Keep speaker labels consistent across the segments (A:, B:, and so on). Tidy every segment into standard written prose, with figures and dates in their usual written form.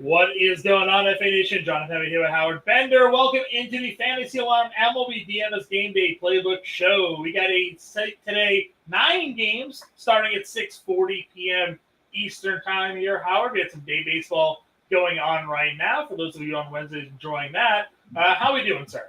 A: What is going on, FA Nation? Jonathan here with Howard Bender. Welcome into the Fantasy Alarm MLB DFS Game Day Playbook Show. We got a slate today, 9 games starting at 6:40 p.m. Eastern Time here. Howard, we had some day baseball going on right now. For those of you on Wednesdays enjoying that, how are we doing, sir?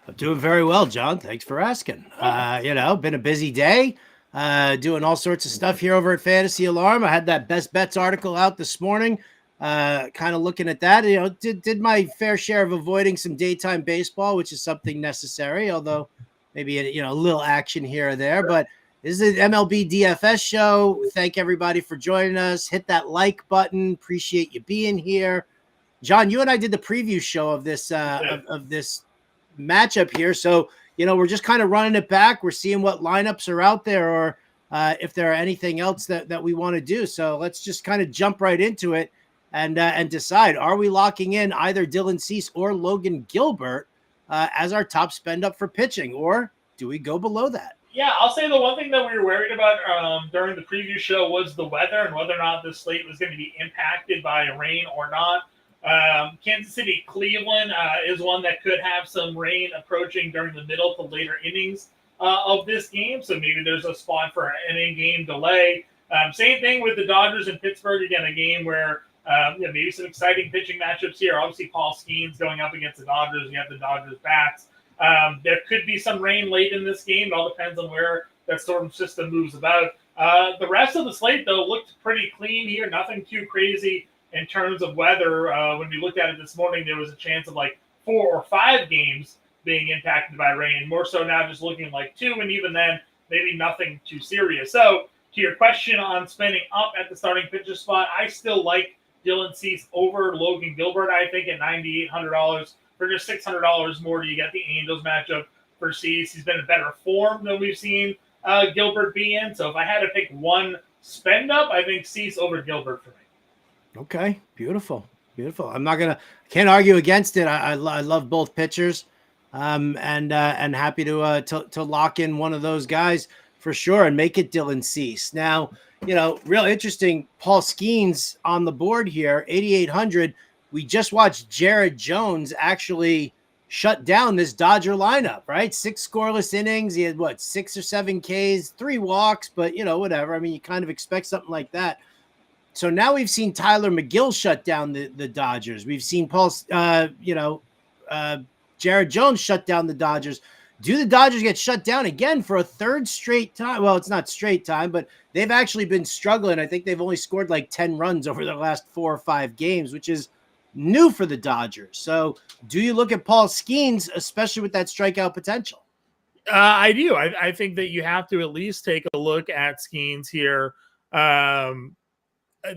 B: I'm doing very well, John. Thanks for asking. Been a busy day. Doing all sorts of stuff here over at Fantasy Alarm. I had that Best Bets article out this morning. Kind of looking at that, did my fair share of avoiding some daytime baseball, which is something necessary, although maybe a little action here or there. But this is an MLB DFS show. Thank everybody for joining us. Hit that like button. Appreciate you being here. John, you and I did the preview show of this of this matchup here, so we're just kind of running it back. We're seeing what lineups are out there, or if there are anything else that we want to do. So let's just kind of jump right into it and decide, are we locking in either Dylan Cease or Logan Gilbert as our top spend up for pitching, or do we go below that?
A: Yeah, I'll say the one thing that we were worried about during the preview show was the weather and whether or not this slate was going to be impacted by rain or not. Kansas City, Cleveland is one that could have some rain approaching during the middle to later innings of this game. So maybe there's a spot for an in-game delay. Same thing with the Dodgers and Pittsburgh. Again, a game where maybe some exciting pitching matchups here. Obviously, Paul Skeens going up against the Dodgers. You have the Dodgers bats. There could be some rain late in this game. It all depends on where that storm system moves about. The rest of the slate, though, looked pretty clean here. Nothing too crazy in terms of weather. When we looked at it this morning, there was a chance of like 4 or 5 games being impacted by rain. More so now just looking like 2, and even then, maybe nothing too serious. So to your question on spending up at the starting pitcher spot, I still like Dylan Cease over Logan Gilbert. I think at $9,800 for just $600 more, you get the Angels matchup for Cease. He's been in better form than we've seen Gilbert be in. So if I had to pick one spend up, I think Cease over Gilbert for me.
B: Okay, beautiful. Can't argue against it. I love both pitchers, and happy to lock in one of those guys for sure and make it Dylan Cease. Now, real interesting. Paul Skeens on the board here, 8,800. We just watched Jared Jones actually shut down this Dodger lineup, right? 6 scoreless innings. He had 6 or 7 Ks, 3 walks, but whatever. I mean, you kind of expect something like that. So now we've seen Tyler McGill shut down the Dodgers. We've seen Jared Jones shut down the Dodgers. Do the Dodgers get shut down again for a 3rd straight time? Well, it's not straight time, but they've actually been struggling. I think they've only scored like 10 runs over the last 4 or 5 games, which is new for the Dodgers. So do you look at Paul Skeens, especially with that strikeout potential?
A: I do. I think that you have to at least take a look at Skeens here.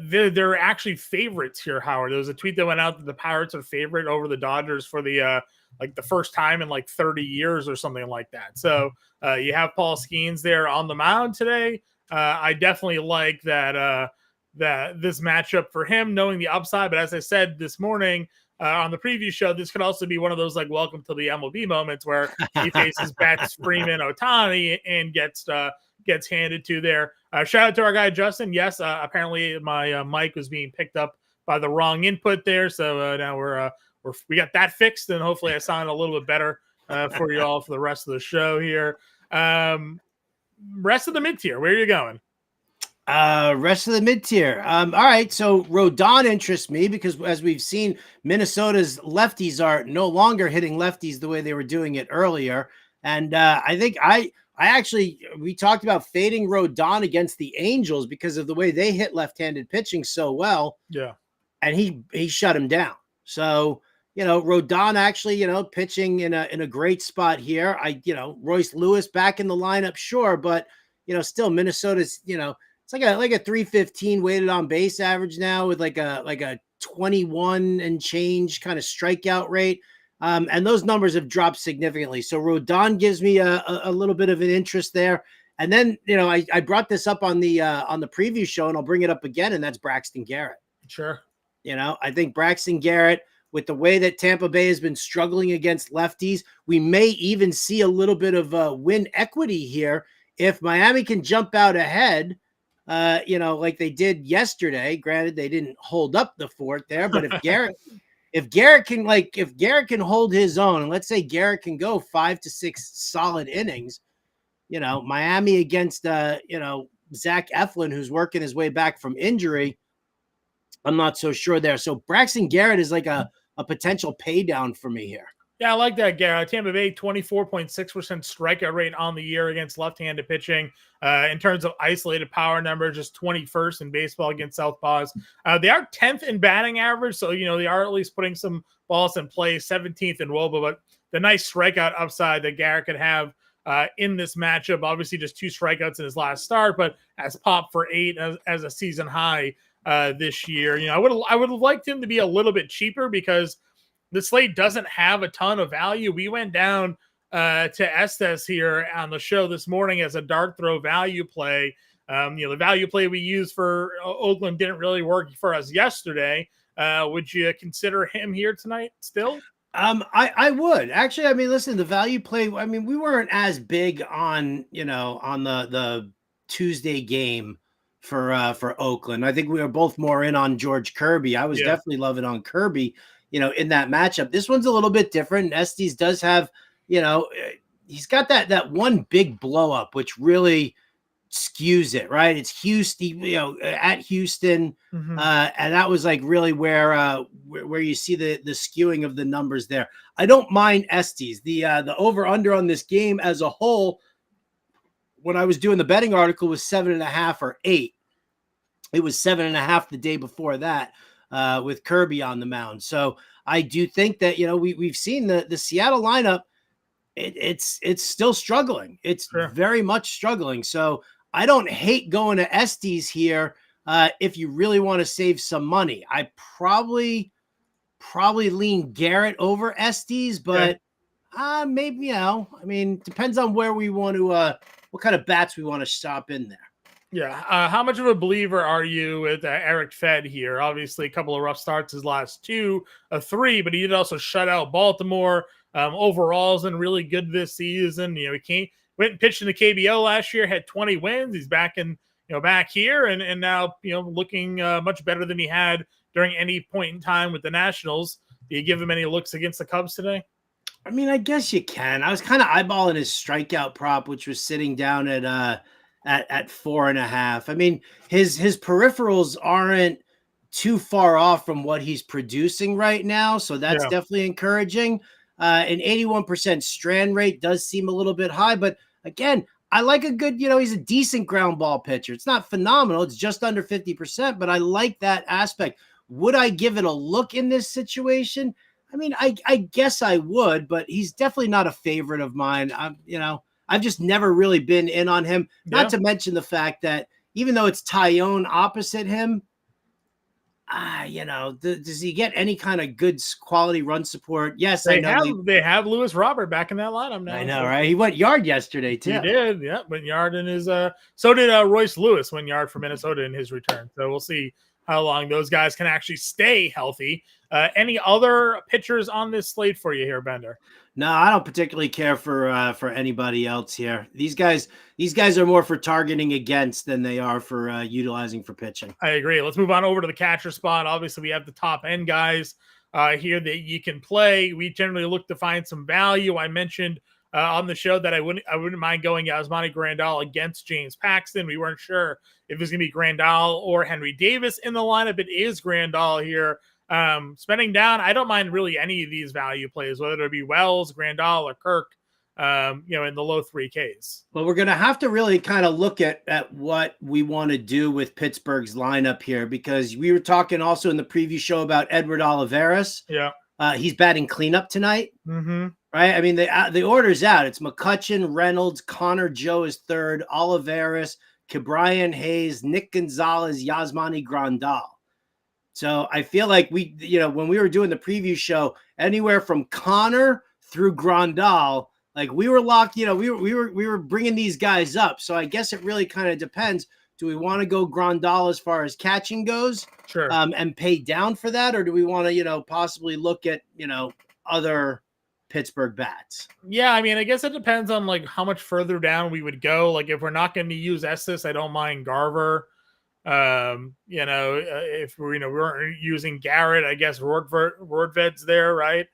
A: They're actually favorites here, Howard. There was a tweet that went out that the Pirates are favorite over the Dodgers for the the first time in like 30 years or something like that. So you have Paul Skeens there on the mound today. I definitely like that this matchup for him, knowing the upside. But as I said this morning on the preview show, this could also be one of those like welcome to the MLB moments where he faces Betts, Freeman, Ohtani, and gets handed to there. Shout out to our guy Justin. Yes, apparently my mic was being picked up by the wrong input there, so now we got that fixed, and hopefully I sound a little bit better for you all for the rest of the show here. Rest of the mid tier, where are you going?
B: Rest of the mid tier. All right, so Rodon interests me because as we've seen, Minnesota's lefties are no longer hitting lefties the way they were doing it earlier, and I think we talked about fading Rodon against the Angels because of the way they hit left-handed pitching so well.
A: Yeah.
B: And he shut him down. So, Rodon actually, pitching in a great spot here. Royce Lewis back in the lineup, sure, but still Minnesota's, it's like a 315 weighted on base average now with like a 21 and change kind of strikeout rate. And those numbers have dropped significantly. So Rodon gives me a little bit of an interest there. And then, I brought this up on the preview show, and I'll bring it up again, and that's Braxton Garrett.
A: Sure.
B: I think Braxton Garrett, with the way that Tampa Bay has been struggling against lefties, we may even see a little bit of win equity here. If Miami can jump out ahead, like they did yesterday. Granted, they didn't hold up the fort there, but if Garrett can hold his own, and let's say Garrett can go 5 to 6 solid innings, Miami against Zach Eflin, who's working his way back from injury, I'm not so sure there. So Braxton Garrett is like a potential pay down for me here.
A: Yeah, I like that, Garrett. Tampa Bay, 24.6% strikeout rate on the year against left-handed pitching. In terms of isolated power numbers, just 21st in baseball against southpaws. They are 10th in batting average, so, they are at least putting some balls in play, 17th in WOBA, but the nice strikeout upside that Garrett could have in this matchup, obviously just 2 strikeouts in his last start, but has popped for 8 as a season high this year. I would have liked him to be a little bit cheaper because the slate doesn't have a ton of value. We went down to Estes here on the show this morning as a dart throw value play. The value play we used for Oakland didn't really work for us yesterday. Would you consider him here tonight still?
B: I would actually. I mean, listen, the value play. I mean, we weren't as big on on the Tuesday game for Oakland. I think we were both more in on George Kirby. I was definitely loving on Kirby. In that matchup. This one's a little bit different. Estes does have, he's got that one big blow up, which really skews it, right? It's Houston, at Houston.
A: Mm-hmm.
B: And that was like really where you see the skewing of the numbers there. I don't mind Estes. The over under on this game as a whole, when I was doing the betting article, was 7.5 or 8. It was 7.5 the day before that. With Kirby on the mound. So I do think that, we've seen the Seattle lineup. It's still struggling. It's very much struggling. So I don't hate going to Estes here. If you really want to save some money, I probably lean Garrett over Estes, but maybe, I mean, depends on where we want to, what kind of bats we want to shop in there.
A: Yeah. How much of a believer are you with Eric Fed here? Obviously, a couple of rough starts his last 2, 3, but he did also shut out Baltimore. Overall, has been really good this season. He went and pitched in the KBO last year, had 20 wins. He's back back here, and now looking much better than he had during any point in time with the Nationals. Do you give him any looks against the Cubs today?
B: I mean, I guess you can. I was kind of eyeballing his strikeout prop, which was sitting down at 4.5. I mean, his peripherals aren't too far off from what he's producing right now, so that's definitely encouraging. An 81% strand rate does seem a little bit high, but again, I like a good, he's a decent ground ball pitcher. It's not phenomenal. It's just under 50%, but I like that aspect. Would I give it a look in this situation? I mean, I guess I would, but he's definitely not a favorite of mine. I've just never really been in on him. Not to mention the fact that even though it's Tyone opposite him, does he get any kind of good quality run support? Yes,
A: they have Lewis Robert back in that lineup now.
B: I know, right? He went yard yesterday too.
A: He did, went yard in his. So did Royce Lewis went yard for Minnesota in his return. So we'll see how long those guys can actually stay healthy. Any other pitchers on this slate for you here, Bender?
B: No, I don't particularly care for anybody else here. These guys are more for targeting against than they are for utilizing for pitching.
A: I agree. Let's move on over to the catcher spot. Obviously, we have the top end guys here that you can play. We generally look to find some value. I mentioned on the show that I wouldn't mind going Yasmani Grandal against James Paxton. We weren't sure if it was going to be Grandal or Henry Davis in the lineup. It is Grandal here. Spending down, I don't mind really any of these value plays, whether it be Wells, Grandal, or Kirk, in the low 3Ks.
B: Well, we're going to have to really kind of look at what we want to do with Pittsburgh's lineup here, because we were talking also in the preview show about Edward Olivares.
A: Yeah.
B: He's batting cleanup tonight.
A: Mm-hmm.
B: Right? I mean, the order's out. It's McCutchen, Reynolds, Connor Joe is third, Olivares, Ke'Bryan Hayes, Nick Gonzalez, Yasmani Grandal. So I feel like we, when we were doing the preview show, anywhere from Connor through Grandal, like we were locked, we were bringing these guys up. So I guess it really kind of depends. Do we want to go Grandal as far as catching goes?
A: Sure.
B: And pay down for that? Or do we want to, possibly look at, other Pittsburgh bats?
A: Yeah, I mean, I guess it depends on like how much further down we would go. Like if we're not going to use Estes, I don't mind Garver. If we weren't using Garrett, I guess Rordved's there, right?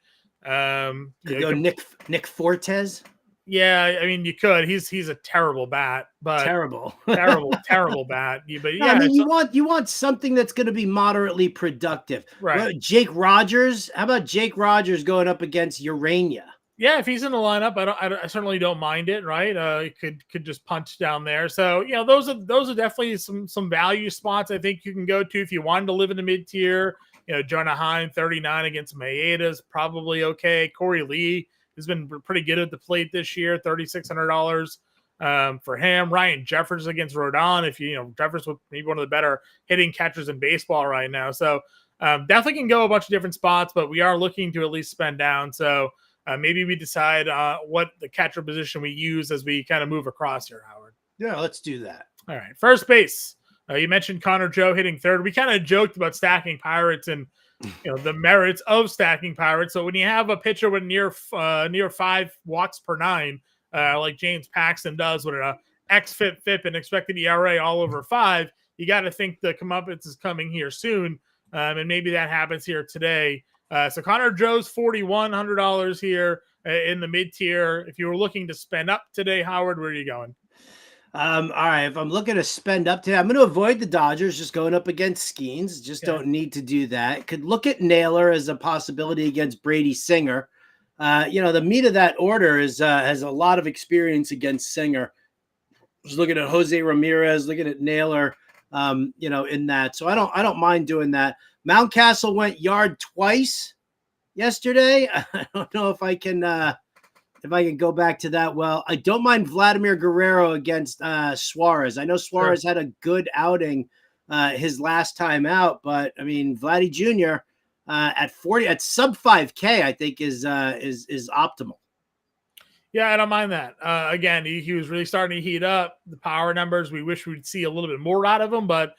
B: Could go Nick Fortes.
A: Yeah, I mean you could. He's a terrible bat, but
B: terrible
A: bat. But
B: no,
A: yeah,
B: I mean you want something that's going to be moderately productive.
A: Right.
B: Well, Jake Rogers. How about Jake Rogers going up against Urania?
A: Yeah, if he's in the lineup, I certainly don't mind it. Right, he could just punch down there. So those are definitely some value spots I think you can go to if you wanted to live in the mid tier. Jonah Heim 39 against Maeda is probably okay. Corey Lee has been pretty good at the plate this year, $3,600 for him. Ryan Jeffers against Rodon, if Jeffers was maybe one of the better hitting catchers in baseball right now. So definitely can go a bunch of different spots, but we are looking to at least spend down. So maybe we decide what the catcher position we use as we kind of move across here, Howard.
B: Yeah, let's do that.
A: All right. First base. You mentioned Connor Joe hitting third. We kind of joked about stacking Pirates and the merits of stacking Pirates. So when you have a pitcher with near 5 walks per 9, like James Paxton does with an xFIP, FIP, and expected ERA all over 5, you got to think the comeuppance is coming here soon, and maybe that happens here today. So Connor Joe's $4,100 here in the mid tier. If you were looking to spend up today, Howard, where are you going?
B: All right. If I'm looking to spend up today, I'm going to avoid the Dodgers just going up against Skeens. Just don't need to do that. Could look at Naylor as a possibility against Brady Singer. The meat of that order is has a lot of experience against Singer. Just looking at Jose Ramirez, looking at Naylor, in that. So I don't mind doing that. Mountcastle went yard twice yesterday. I don't know if I can go back to that. Well, I don't mind Vladimir Guerrero against Suarez. I know Suarez had a good outing his last time out, but I mean Vladdy Jr. At sub 5K, I think is optimal.
A: Yeah, I don't mind that. Again, he was really starting to heat up. The power numbers, we wish we'd see a little bit more out of him, but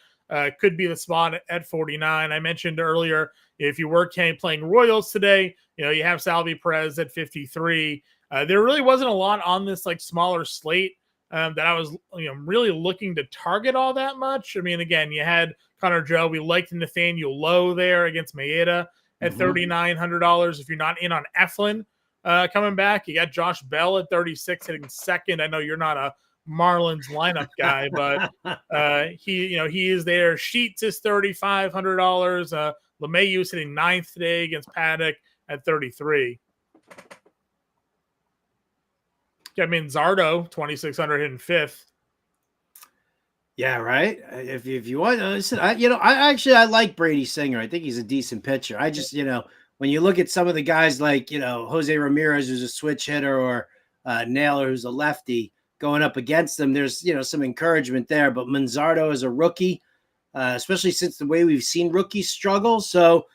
A: could be the spot at 49. I mentioned earlier, if you were playing Royals today, you have Salvi Perez at 53. There really wasn't a lot on this smaller slate that I was really looking to target all that much. I mean, again, you had Connor Joe. We liked Nathaniel Lowe there against Maeda at $3,900. If you're not in on Eflin coming back, you got Josh Bell at 36 hitting second. I know you're not a Marlins lineup guy, but he is there. Sheets is $3,500. LeMahieu is hitting 9th today against Paddock at 33. I mean, Zardo, 2,600 hitting 5th.
B: Yeah, right. If you want, listen, I like Brady Singer. I think he's a decent pitcher. I just, when you look at some of the guys like, Jose Ramirez, who's a switch hitter, or Naylor, who's a lefty, going up against them, there's, some encouragement there. But Manzardo is a rookie, especially since the way we've seen rookies struggle. So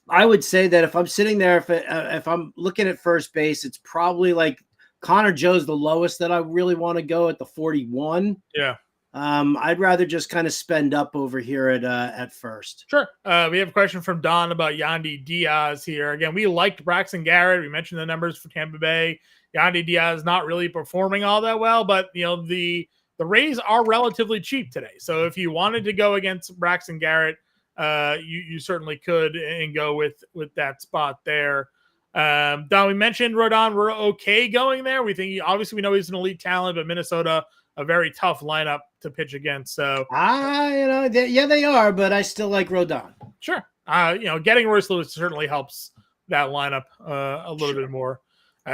B: I would say that if I'm sitting there, if I'm looking at first base, it's probably like Connor Joe's the lowest that I really want to go at the 41.
A: Yeah.
B: I'd rather just kind of spend up over here at first.
A: Sure. We have a question from Don about Yandy Diaz here. Again, we liked Braxton Garrett. We mentioned the numbers for Tampa Bay. Yandy Diaz not really performing all that well, but the Rays are relatively cheap today. So if you wanted to go against Braxton Garrett, you certainly could and go with that spot there. Don, we mentioned Rodon. We're okay going there. We think obviously we know he's an elite talent, but Minnesota, a very tough lineup to pitch against. So
B: they are, but I still like Rodon.
A: Sure. Getting Royce Lewis certainly helps that lineup a little bit more.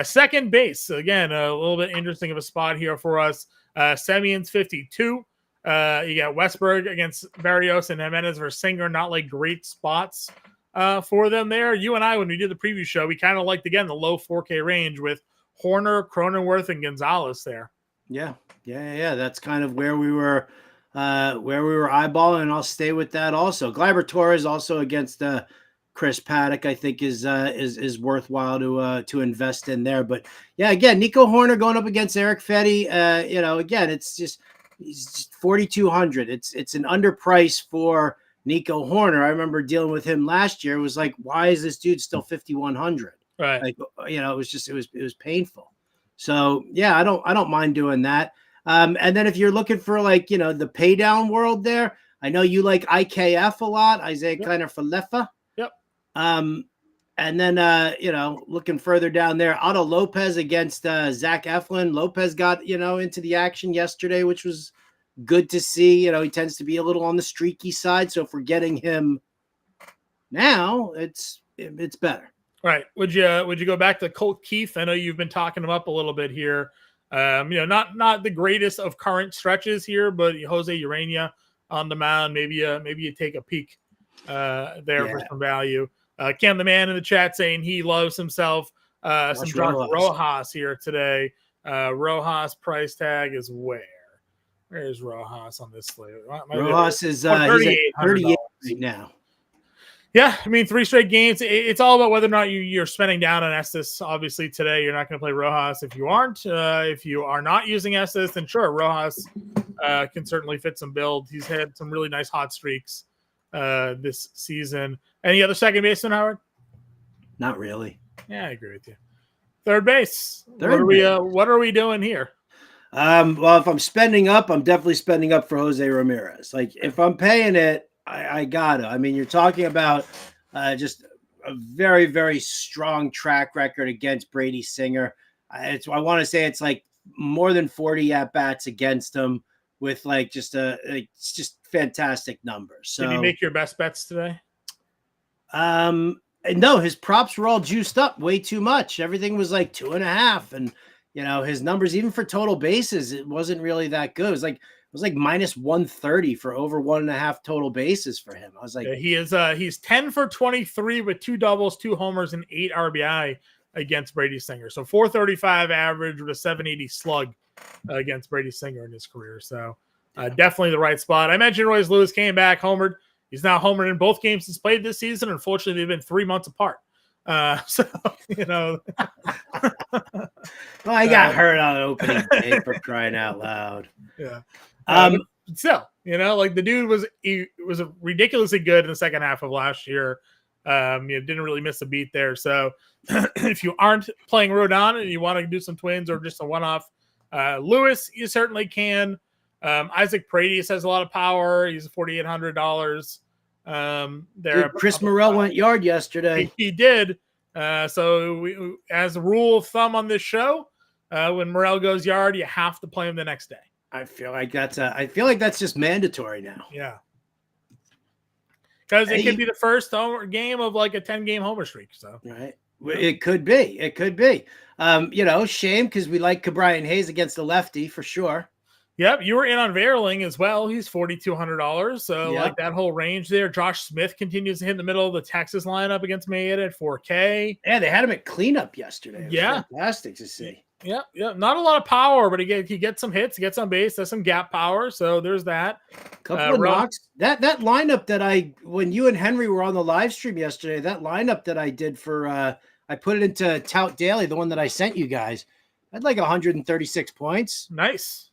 A: Second base, again, a little bit interesting of a spot here for us. Semion's 52. You got Westberg against Barrios and Jimenez versus Singer. Not like great spots for them there. You and I, when we did the preview show, we kind of liked, again, the low 4K range with Horner, Cronenworth, and Gonzalez there.
B: Yeah. That's kind of where we were eyeballing, and I'll stay with that also. Gleyber Torres also against Chris Paddock, I think is worthwhile to invest in there. But yeah, again, Nico Horner going up against Eric Fetty. Again, he's just 4,200. It's an underprice for Nico Horner. I remember dealing with him last year. It was like, why is this dude still 5,100?
A: Right.
B: It was painful. So yeah, I don't mind doing that. And then if you're looking for like, the pay down world there, I know you like IKF a lot, Isaiah Kleiner Falefa.
A: Yep.
B: And then, looking further down there, Otto Lopez against Zach Eflin. Lopez got, into the action yesterday, which was good to see. He tends to be a little on the streaky side. So if we're getting him now, it's better.
A: Right. Would you go back to Colt Keith? I know you've been talking him up a little bit here. Not the greatest of current stretches here, but Jose Urena on the mound. Maybe you take a peek there for some value. Cam the man in the chat saying he loves himself some Josh Rojas here today. Rojas price tag is where? Where is Rojas on this slate?
B: Rojas is 38 right now.
A: Yeah, I mean, 3 straight games. It's all about whether or not you're spending down on Estes. Obviously, today you're not going to play Rojas if you aren't. If you are not using Estes, then sure, Rojas can certainly fit some build. He's had some really nice hot streaks this season. Any other second baseman, Howard?
B: Not really.
A: Yeah, I agree with you. Third base. What are we doing here?
B: Well, if I'm spending up, I'm definitely spending up for Jose Ramirez. Like if I'm paying it, I gotta. I mean, you're talking about just a very, very strong track record against Brady Singer. I want to say it's like more than 40 at bats against him with like it's just fantastic numbers. So, did
A: you make your best bets today?
B: No, his props were all juiced up way too much. Everything was like 2.5, and his numbers even for total bases, it wasn't really that good. It was like minus 130 for over 1.5 total bases for him. I was like,
A: he's 10 for 23 with 2 doubles, 2 homers, and 8 RBI against Brady Singer. So 435 average with a 780 slug against Brady Singer in his career. So definitely the right spot. I mentioned Royce Lewis came back, homered. He's now homered in both games he's played this season. Unfortunately, they've been 3 months apart. Well,
B: I got hurt on opening day for crying out loud.
A: Yeah. Still, the dude was ridiculously good in the second half of last year. Didn't really miss a beat there. So if you aren't playing Rodon and you want to do some twins or just a one-off, Lewis, you certainly can. Isaac Paredes has a lot of power. He's $4,800.
B: There, Chris Morel went yard yesterday.
A: He did. So as a rule of thumb on this show, when Morel goes yard, you have to play him the next day.
B: I feel like that's just mandatory now.
A: Yeah, because it could be the first game of like a 10-game homer streak. So
B: right, it could be. Shame because we like Cabrian Hayes against the lefty for sure.
A: Yep, you were in on Verling as well. He's $4,200. So like that whole range there. Josh Smith continues to hit in the middle of the Texas lineup against Maeda at 4K.
B: Yeah, they had him at cleanup yesterday. Fantastic to see.
A: Yeah. Not a lot of power, but he gets some hits, he gets on base, does some gap power. So there's that.
B: Couple of knocks. That lineup that when you and Henry were on the live stream yesterday, that lineup that I did for I put it into Tout Daily, the one that I sent you guys. I had like 136 points.
A: Nice.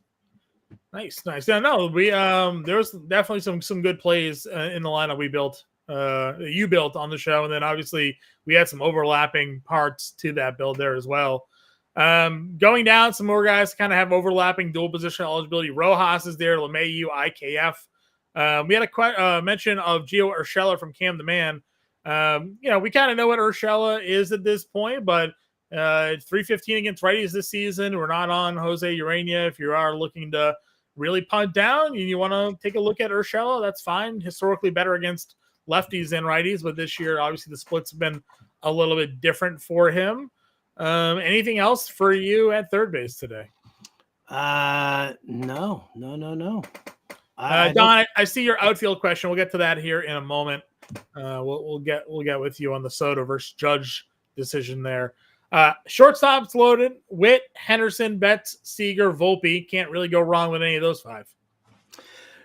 A: Yeah, no, we there was definitely some good plays in the lineup we built. You built on the show, and then obviously we had some overlapping parts to that build there as well. Going down, some more guys kind of have overlapping dual position eligibility. Rojas is there, LeMahieu, IKF. We had a mention of Gio Urshela from Cam the Man. We kind of know what Urshela is at this point, but 315 against righties this season. We're not on Jose Urena. If you are looking to really punt down and you want to take a look at Urshela, that's fine. Historically better against lefties than righties, but this year, obviously, the splits have been a little bit different for him. Anything else for you at third base today?
B: No.
A: Don, I see your outfield question. We'll get to that here in a moment. We'll get with you on the Soto versus Judge decision there. Shortstops loaded: Witt, Henderson, Betts, Seager, Volpe. Can't really go wrong with any of those 5.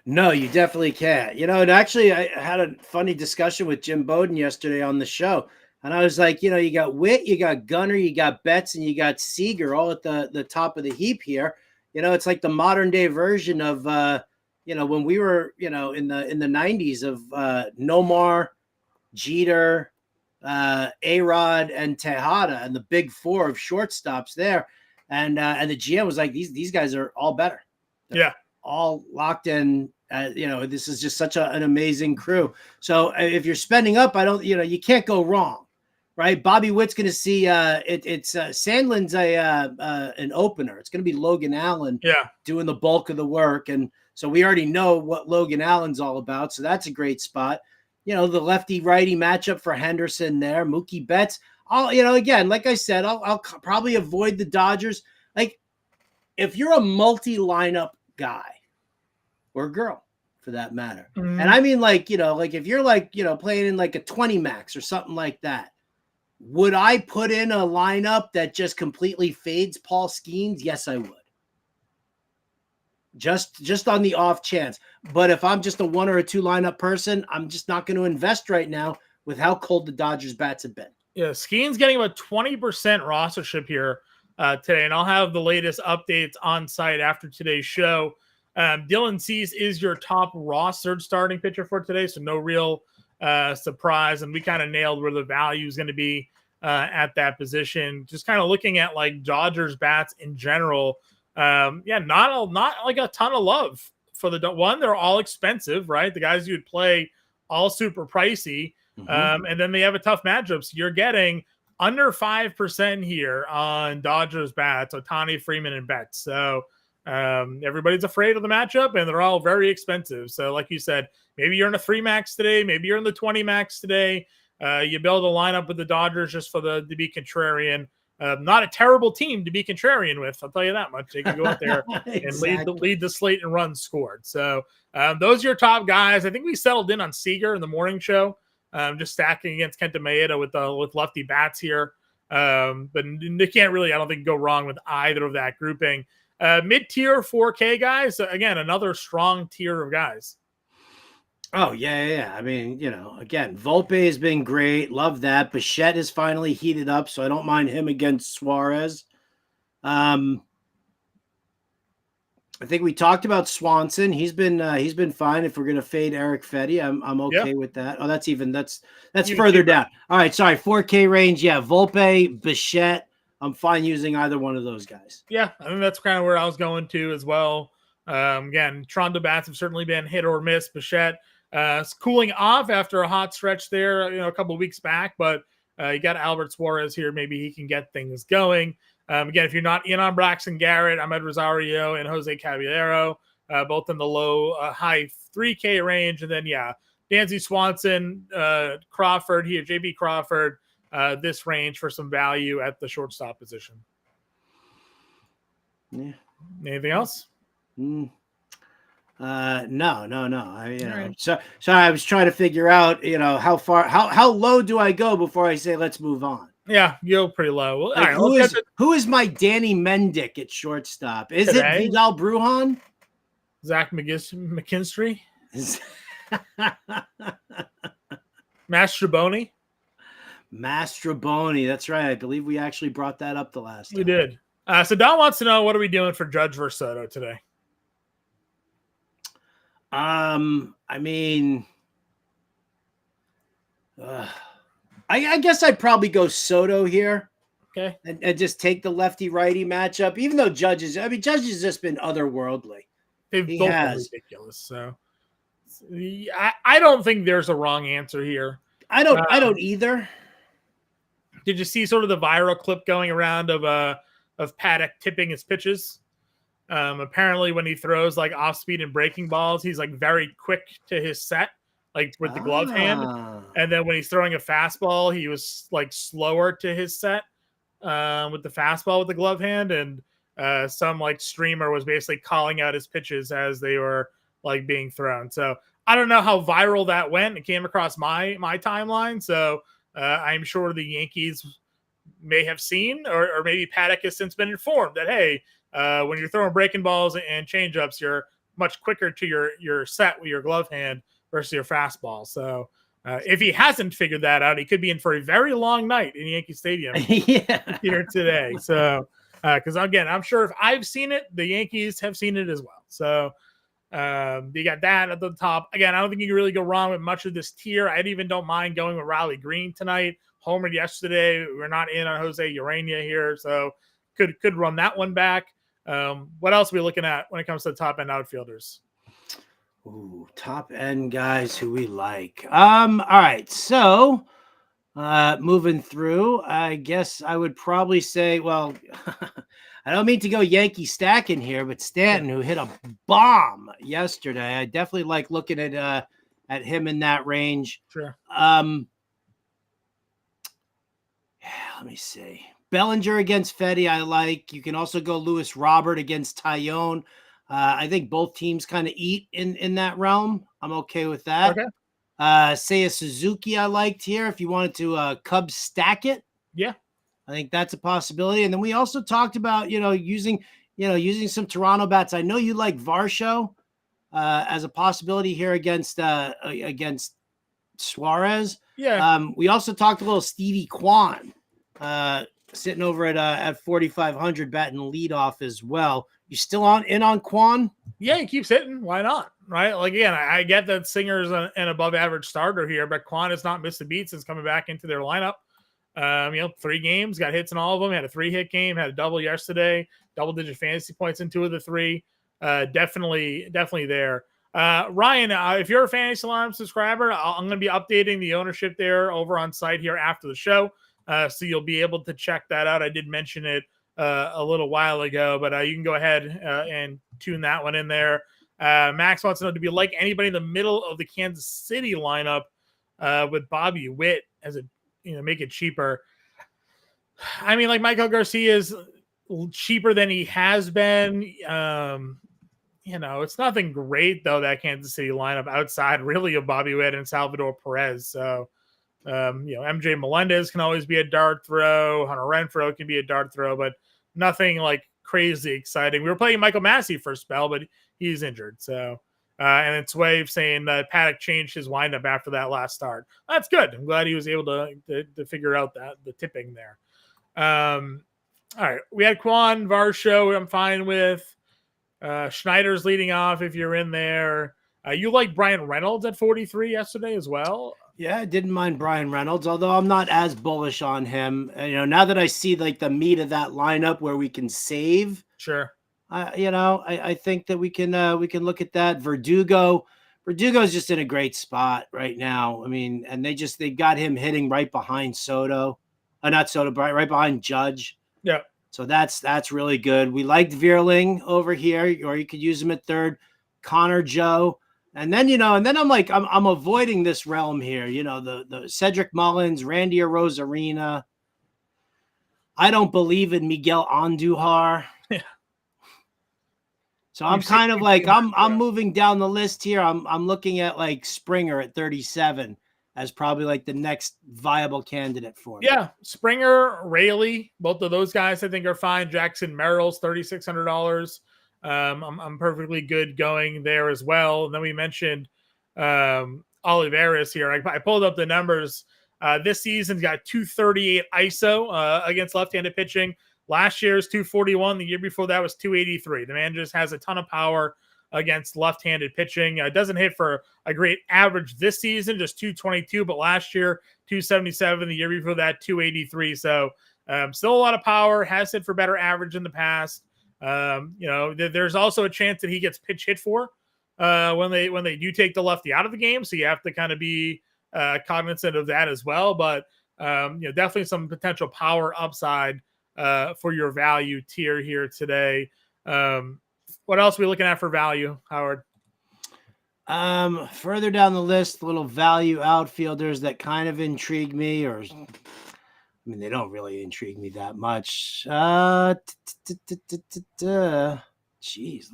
B: No, you definitely can't. And actually, I had a funny discussion with Jim Bowden yesterday on the show. And I was like, you got Witt, you got Gunnar, you got Betts, and you got Seager all at the top of the heap here. It's like the modern day version of, when we were, in the 90s of Nomar, Jeter, A-Rod, and Tejada, and the big 4 of shortstops there. And the GM was like, these guys are all better.
A: Yeah.
B: All locked in. This is just such an amazing crew. So if you're spending up, you can't go wrong, right? Bobby Witt's going to see Sandlin's an opener. It's going to be Logan Allen doing the bulk of the work. And so we already know what Logan Allen's all about. So that's a great spot. The lefty righty matchup for Henderson there, Mookie Betts. Again, like I said, I'll probably avoid the Dodgers. Like if you're a multi-lineup guy or girl for that matter.
A: Mm-hmm.
B: And I mean, like if you're playing in like a 20 max or something like that, would I put in a lineup that just completely fades Paul Skeens? Yes, I would. Just on the off chance. But if I'm just a 1 or a 2 lineup person, I'm just not going to invest right now with how cold the Dodgers bats have been.
A: Yeah, Skeen's getting about 20% rostership here today, and I'll have the latest updates on site after today's show. Dylan Cease is your top rostered starting pitcher for today, so no real surprise, and we kind of nailed where the value is going to be at that position. Just kind of looking at like Dodgers bats in general. Not like a ton of love for the one. They're all expensive, right? The guys you'd play all super pricey. And then they have a tough matchup. So you're getting under 5% here on Dodgers bats, Ohtani, Freeman, and Betts. So everybody's afraid of the matchup, and they're all very expensive. So like you said, maybe you're in a 3 max today, maybe you're in the 20 max today. You build a lineup with the Dodgers just to be contrarian. Not a terrible team to be contrarian with, I'll tell you that much. They can go out there
B: exactly.
A: and lead the slate and runs scored. So those are your top guys. I think we settled in on Seager in the morning show. Just stacking against Kenta Maeda with lefty bats here. But they can't really, I don't think, go wrong with either of that grouping. Mid-tier 4K guys, again, another strong tier of guys.
B: Oh, yeah. I mean, again, Volpe has been great. Love that. Bichette is finally heated up, so I don't mind him against Suarez. I think we talked about Swanson. He's been fine. If we're gonna fade Eric Fetty, I'm okay with that. Oh, that's further down. All right, sorry, 4K range. Yeah, Volpe, Bichette. I'm fine using either one of those guys.
A: Yeah, I think that's kind of where I was going to as well. Again, Toronto bats have certainly been hit or miss. Bichette cooling off after a hot stretch there, a couple of weeks back, but you got Albert Suarez here. Maybe he can get things going. Again, if you're not in on Braxton Garrett, Ahmed Rosario and Jose Caballero, both in the high 3K range. And then, Dansby Swanson, Crawford here, JB Crawford, this range for some value at the shortstop position.
B: Yeah.
A: Anything else?
B: No. So I was trying to figure out, how low do I go before I say let's move on?
A: Yeah, you go pretty low. Well,
B: like,
A: all right,
B: who is my Danny Mendick at shortstop? Is it Vidal Brujan?
A: Zach McKinstry? Mastroboni?
B: Mastroboni, that's right. I believe we actually brought that up the last time.
A: We did. So Don wants to know, what are we doing for Judge versus Soto today?
B: I mean, I guess I'd probably go Soto here.
A: Okay.
B: And just take the lefty-righty matchup, even though Judge has just been otherworldly.
A: They've both been ridiculous. So I don't think there's a wrong answer here.
B: I don't either.
A: Did you see sort of the viral clip going around of Paddock tipping his pitches? Apparently when he throws like off speed and breaking balls, he's like very quick to his set, like with the glove hand. And then when he's throwing a fastball, he was like slower to his set with the fastball with the glove hand. And some like streamer was basically calling out his pitches as they were like being thrown. So I don't know how viral that went. It came across my timeline. So I'm sure the Yankees may have seen, or maybe Paddock has since been informed that, hey, when you're throwing breaking balls and changeups, you're much quicker to your set with your glove hand versus your fastball. So if he hasn't figured that out, he could be in for a very long night in Yankee Stadium here today. So, because again, I'm sure if I've seen it, the Yankees have seen it as well. So you got that at the top. Again, I don't think you can really go wrong with much of this tier. I even don't mind going with Riley Green tonight. Homered yesterday. We're not in on Jose Urania here, so could run that one back.
C: What else are we looking at when it comes to top end outfielders?
B: Ooh, top end guys who we like. All right. So moving through, I guess I would probably say, well, I don't mean to go Yankee stacking here, but Stanton, who hit a bomb yesterday, I definitely like looking at him in that range.
C: Sure.
B: Let me see. Bellinger against Fetty, I like. You can also go Lewis Robert against Tyone. I think both teams kind of eat in that realm. I'm okay with that.
C: Okay.
B: Say a Suzuki I liked here if you wanted to Cubs stack it.
C: Yeah.
B: I think that's a possibility. And then we also talked about, using some Toronto bats. I know you like Varsho as a possibility here against Suarez.
C: Yeah.
B: We also talked a little Stevie Kwan sitting over at 4,500 batting leadoff as well. You still on Kwan?
C: Yeah, he keeps hitting. Why not? Right? Like, again, I get that Singer's an above average starter here, but Kwan has not missed a beat since coming back into their lineup. 3 games, got hits in all of them. Had a 3-hit game, had a double yesterday, double-digit fantasy points in 2 of the 3. Definitely there. Ryan, if you're a Fantasy Alarm subscriber, I'm going to be updating the ownership there over on site here after the show. So you'll be able to check that out. I did mention it a little while ago, but you can go ahead and tune that one in there. Max wants to know, do you like anybody in the middle of the Kansas City lineup with Bobby Witt as a make it cheaper? I mean, like Michael Garcia is cheaper than he has been. It's nothing great though, that Kansas City lineup outside really of Bobby Witt and Salvador Perez. So, MJ Melendez can always be a dart throw. Hunter Renfroe can be a dart throw, but nothing like crazy exciting. We were playing Michael Massey for a spell, but he's injured. So, and it's Wave saying that Paddock changed his windup after that last start. That's good. I'm glad he was able to figure out the tipping there. All right. We had Kwan, Varsho, I'm fine with. Schneider's leading off if you're in there. You like Brian Reynolds at 43 yesterday as well?
B: Yeah, I didn't mind Brian Reynolds, although I'm not as bullish on him. Now that I see like the meat of that lineup where we can save,
C: sure.
B: I think that we can look at that. Verdugo's just in a great spot right now. I mean, and they got him hitting right behind Soto, not Soto, but right behind Judge.
C: Yeah.
B: So that's really good. We liked Vierling over here, or you could use him at third. Connor Joe. And then, I'm like, I'm avoiding this realm here. The Cedric Mullins, Randy Arozarena. I don't believe in Miguel Andujar.
C: Yeah.
B: So I'm kind of like, I'm moving down the list here. I'm looking at like Springer at 37 as probably like the next viable candidate for me.
C: Yeah. Springer, Rayleigh, both of those guys I think are fine. Jackson Merrill's $3,600. I'm perfectly good going there as well. And then we mentioned Olivares here. I pulled up the numbers. This season's got 238 ISO against left-handed pitching. Last year's 241. The year before that was 283. The man just has a ton of power against left-handed pitching. Doesn't hit for a great average this season, just 222. But last year, 277. The year before that, 283. So still a lot of power. Has hit for better average in the past. There's also a chance that he gets pitch hit for when they do take the lefty out of the game. So you have to kind of be cognizant of that as well. But definitely some potential power upside for your value tier here today. What else are we looking at for value, Howard?
B: Further down the list, little value outfielders that kind of intrigue me, or I mean, they don't really intrigue me that much. Jeez,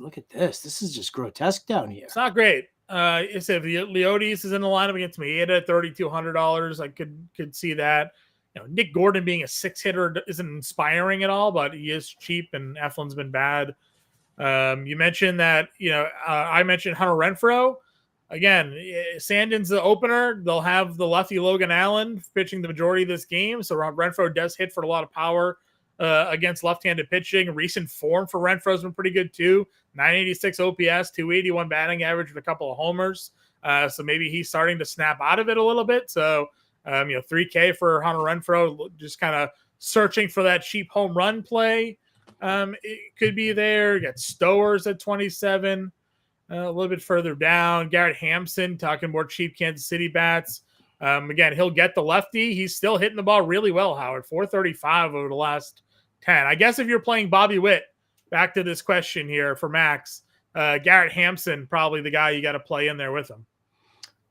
B: look at this. This is just grotesque down here.
C: It's not great. If Leotis is in the lineup against me at $3,200, I could see that. Nick Gordon being a 6-hitter isn't inspiring at all, but he is cheap, and Eflin's been bad. You mentioned that, I mentioned Hunter Renfroe. Again, Sandin's the opener. They'll have the lefty Logan Allen pitching the majority of this game. So Renfroe does hit for a lot of power against left-handed pitching. Recent form for Renfroe's been pretty good too. 986 OPS, 281 batting average with a couple of homers. So maybe he's starting to snap out of it a little bit. So, $3K for Hunter Renfroe, just kind of searching for that cheap home run play. it could be there. You got Stowers at 27. A little bit further down, Garrett Hampson, talking more cheap Kansas City bats. Again, he'll get the lefty. He's still hitting the ball really well, Howard. 435 over the last 10. I guess if you're playing Bobby Witt, back to this question here for Max, Garrett Hampson, probably the guy you got to play in there with him.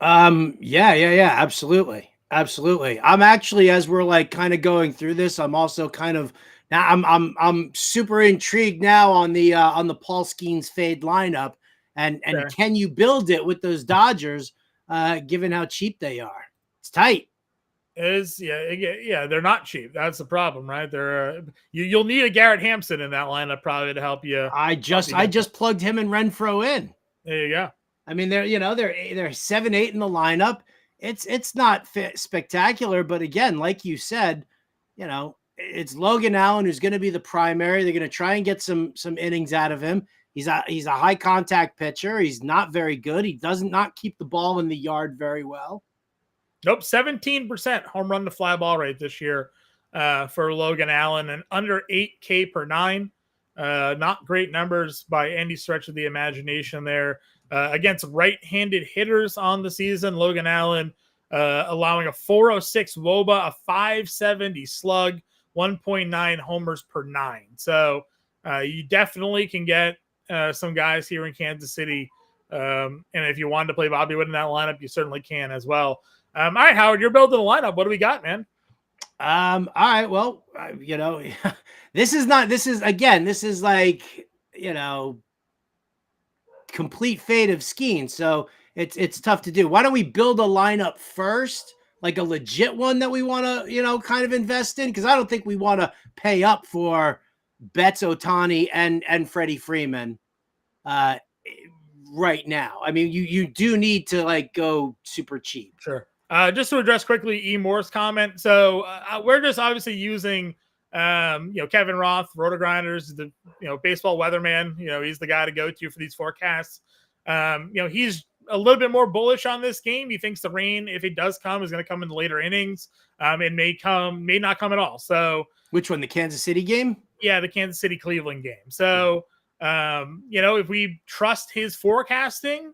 B: Yeah, absolutely. Absolutely. I'm actually, as we're like kind of going through this, I'm also kind of now I'm super intrigued now on the Paul Skeens fade lineup. And
C: Sure.
B: Can you build it with those Dodgers, given how cheap they are? It's tight.
C: Yeah, they're not cheap. That's the problem, right? You'll need a Garrett Hampson in that lineup probably to help you.
B: I just plugged him and Renfroe in.
C: There you go.
B: I mean, they're 7-8 in the lineup. It's not spectacular, but again, like you said, it's Logan Allen who's going to be the primary. They're going to try and get some innings out of him. He's a high contact pitcher. He's not very good. He does not keep the ball in the yard very well.
C: Nope, 17% home run to fly ball rate this year for Logan Allen, and under 8K per 9. Not great numbers by any stretch of the imagination there. Against right-handed hitters on the season, Logan Allen allowing a 406 WOBA, a 570 slug, 1.9 homers per 9. So you definitely can get some guys here in Kansas City. And if you wanted to play Bobby Witt in that lineup, you certainly can as well. All right, Howard, you're building a lineup. What do we got, man?
B: All right. Well, this is like, complete fade of Skeen. So it's tough to do. Why don't we build a lineup first, like a legit one that we want to, kind of invest in? Because I don't think we want to pay up for Betts, Ohtani, and Freddie Freeman right now. I mean, you do need to like go super cheap.
C: Sure. Just to address quickly E. Moore's comment. So we're just obviously using, Kevin Roth, Roto-Grinders, the, baseball weatherman. He's the guy to go to for these forecasts. He's a little bit more bullish on this game. He thinks the rain, if it does come, is going to come in the later innings. It may not come at all. So
B: which one? The Kansas City game?
C: Yeah, the Kansas City Cleveland game. So, if we trust his forecasting,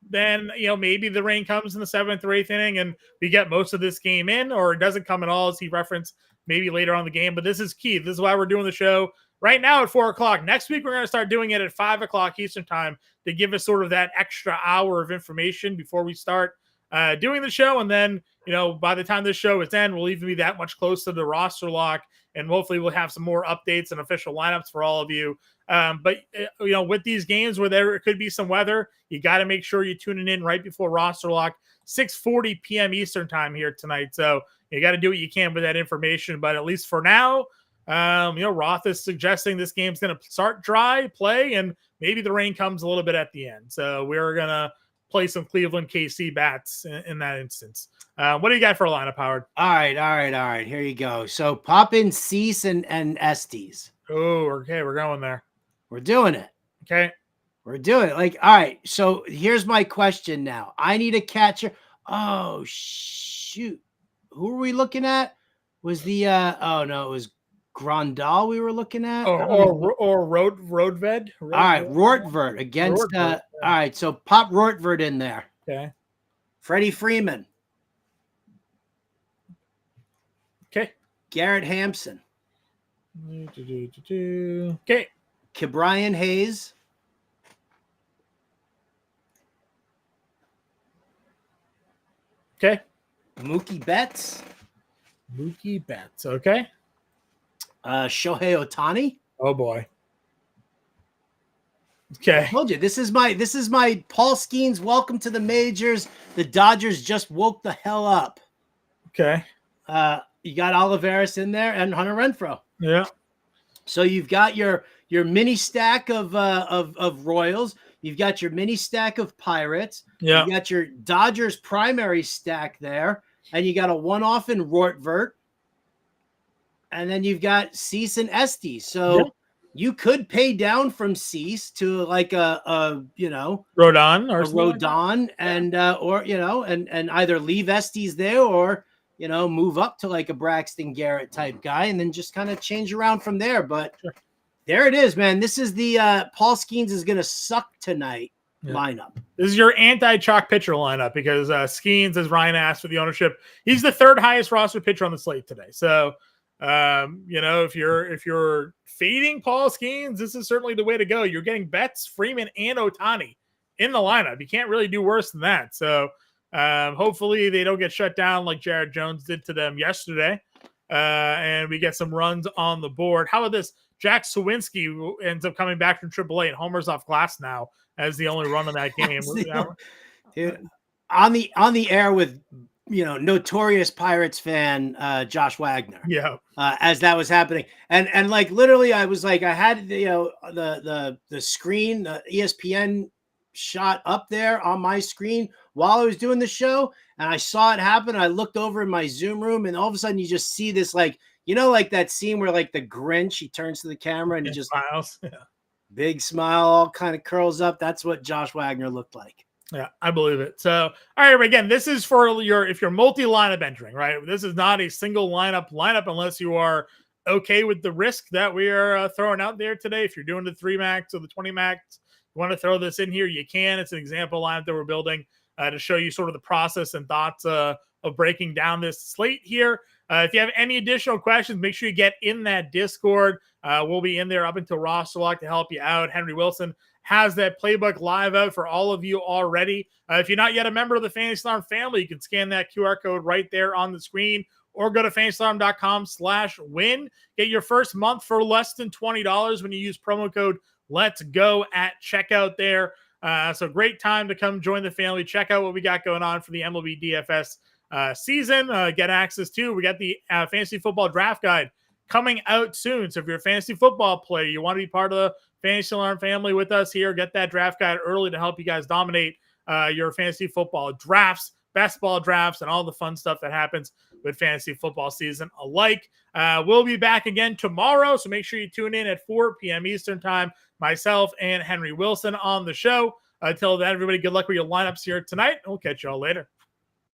C: then, maybe the rain comes in the 7th or 8th inning and we get most of this game in, or it doesn't come at all, as he referenced maybe later on the game. But this is key. This is why we're doing the show right now at 4:00. Next week, we're going to start doing it at 5:00 Eastern time to give us sort of that extra hour of information before we start doing the show. And then, by the time this show is end, we'll even be that much closer to the roster lock. And hopefully we'll have some more updates and official lineups for all of you. But with these games where there could be some weather, you got to make sure you're tuning in right before roster lock, 6:40 p.m. Eastern time here tonight. So you got to do what you can with that information. But at least for now, Roth is suggesting this game's going to start dry play, and maybe the rain comes a little bit at the end. So we're going to play some Cleveland KC bats in that instance. What do you got for a lineup, Howard?
B: All right. Here you go. So pop in Cease and Estes.
C: Oh, okay. We're going there.
B: We're doing it.
C: Okay.
B: We're doing it. Like, all right. So here's my question now. I need a catcher. Oh, shoot. Who are we looking at? Was the, it was Grandal we were looking at?
C: Or Roadved?
B: All right. Rortvert against, all right. So pop Rortvert in there.
C: Okay.
B: Freddie Freeman.
C: Okay.
B: Garrett Hampson.
C: Okay.
B: Ke'Bryan Hayes.
C: Okay.
B: Mookie Betts.
C: Okay.
B: Shohei Ohtani.
C: Oh boy. Okay.
B: I told you this is my Paul Skeens welcome to the majors. The Dodgers just woke the hell up.
C: Okay.
B: You got Olivares in there and Hunter Renfroe.
C: Yeah.
B: So you've got your mini stack of Royals. You've got your mini stack of Pirates.
C: Yeah.
B: You got your Dodgers primary stack there, and you got a one-off in Rortvert. And then you've got Cease and Estes. So you could pay down from Cease to like a
C: Rodon or
B: Rodon, and and either leave Estes there or move up to like a Braxton Garrett type guy and then just kind of change around from there. But There it is, man. This is the Paul Skeens is going to suck tonight lineup.
C: This is your anti-chalk pitcher lineup because Skeens, as Ryan asked for the ownership, he's the third highest roster pitcher on the slate today. So, if you're fading Paul Skeens, this is certainly the way to go. You're getting Betts, Freeman, and Ohtani in the lineup. You can't really do worse than that. So, hopefully they don't get shut down like Jared Jones did to them yesterday, and we get some runs on the board. How about this? Jack Sawinski ends up coming back from AAA and homers off glass now as the only run in that game.
B: Dude, on the air with notorious Pirates fan Josh Wagner.
C: Yeah.
B: As that was happening, and like literally, I was like, I had the screen, the ESPN shot up there on my screen while I was doing the show, and I saw it happen. I looked over in my Zoom room, and all of a sudden, you just see this like that scene where like the Grinch, he turns to the camera and he just
C: smiles. Yeah.
B: Big smile, all kind of curls up. That's what Josh Wagner looked like.
C: Yeah, I believe it. So, all right, again, this is for if you're multi-lineup entering, right? This is not a single lineup unless you are okay with the risk that we are throwing out there today. If you're doing the 3 max or the 20 max, you want to throw this in here, you can. It's an example lineup that we're building to show you sort of the process and thoughts of breaking down this slate here. If you have any additional questions, make sure you get in that Discord. We'll be in there up until roster lock to help you out. Henry Wilson has that playbook live out for all of you already. If you're not yet a member of the Fantasy Alarm family, you can scan that QR code right there on the screen or go to fantasyalarm.com/win. Get your first month for less than $20 when you use promo code Let's Go at checkout there. So great time to come join the family. Check out what we got going on for the MLB DFS season. Get access to. We got the fantasy football draft guide coming out soon. So if you're a fantasy football player, you want to be part of the Fantasy Alarm family with us here, get that draft guide early to help you guys dominate your fantasy football drafts, best ball drafts, and all the fun stuff that happens with fantasy football season alike. We'll be back again tomorrow, so make sure you tune in at 4 p.m. Eastern time. Myself and Henry Wilson on the show. Until then, everybody, good luck with your lineups here tonight. We'll catch you all later.